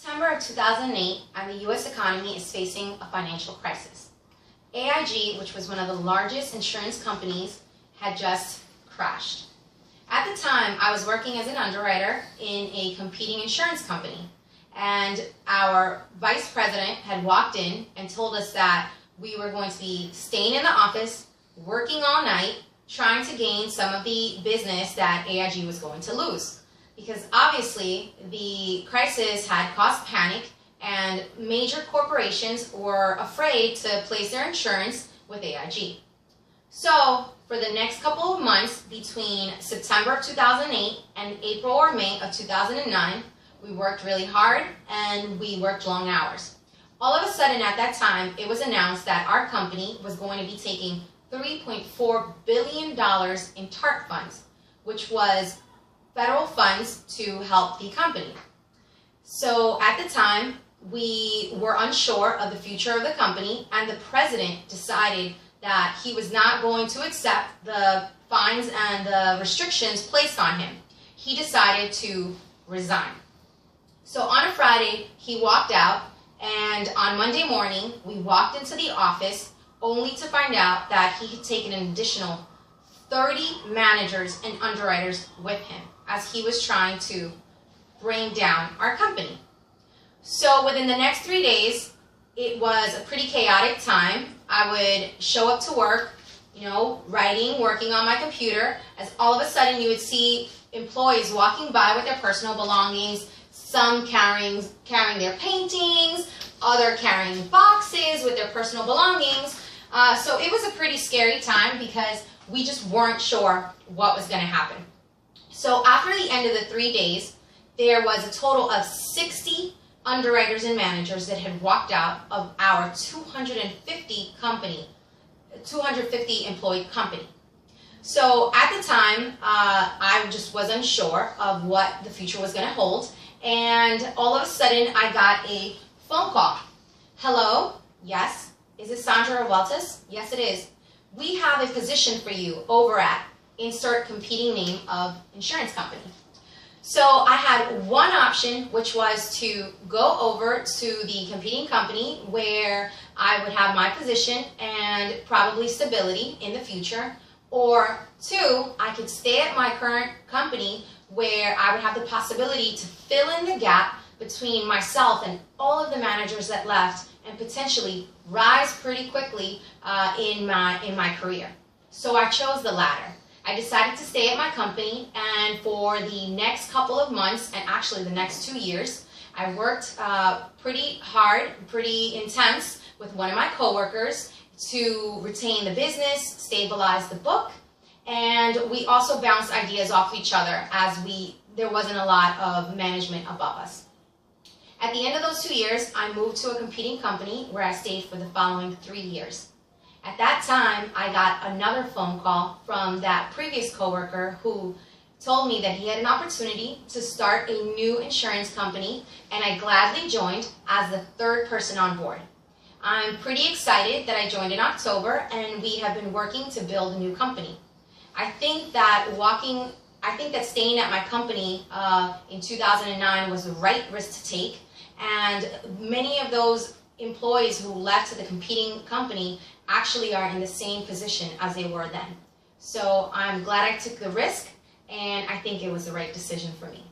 September of 2008, and the U.S. economy is facing a financial crisis. AIG, which was one of the largest insurance companies, had just crashed. At the time, I was working as an underwriter in a competing insurance company, and our vice president had walked in and told us that we were going to be staying in the office, working all night, trying to gain some of the business that AIG was going to lose. Because obviously the crisis had caused panic and major corporations were afraid to place their insurance with AIG. So for the next couple of months between September of 2008 and April or May of 2009, we worked really hard and we worked long hours. All of a sudden at that time, it was announced that our company was going to be taking $3.4 billion in TARP funds, which was federal funds to help the company. So at the time, we were unsure of the future of the company, and the president decided that he was not going to accept the fines and the restrictions placed on him. He decided to resign. So on a Friday, he walked out, and on Monday morning, we walked into the office only to find out that he had taken an additional 30 managers and underwriters with him as he was trying to bring down our company. So within the next 3 days, it was a pretty chaotic time. I would show up to work, writing, working on my computer, as all of a sudden you would see employees walking by with their personal belongings, some carrying their paintings, other carrying boxes with their personal belongings. So it was a pretty scary time because we just weren't sure what was going to happen. So after the end of the 3 days, there was a total of 60 underwriters and managers that had walked out of our 250 employee company. So at the time, I just was unsure of what the future was going to hold. And all of a sudden, I got a phone call. Hello? Yes? Is it Sandra Revueltas? Yes, it is. We have a position for you over at insert competing name of insurance company. So I had one option, which was to go over to the competing company where I would have my position and probably stability in the future, or two, I could stay at my current company where I would have the possibility to fill in the gap between myself and all of the managers that left and potentially rise pretty quickly in my career. So I chose the latter. I decided to stay at my company, and for the next couple of months, and actually the next 2 years, I worked pretty hard, pretty intense with one of my coworkers to retain the business, stabilize the book, and we also bounced ideas off each other as there wasn't a lot of management above us. At the end of those 2 years, I moved to a competing company where I stayed for the following 3 years. At that time, I got another phone call from that previous coworker who told me that he had an opportunity to start a new insurance company, and I gladly joined as the third person on board. I'm pretty excited that I joined in October, and we have been working to build a new company. I think that staying at my company in 2009 was the right risk to take, and many of those employees who left to the competing company actually are in the same position as they were then. So I'm glad I took the risk, and I think it was the right decision for me.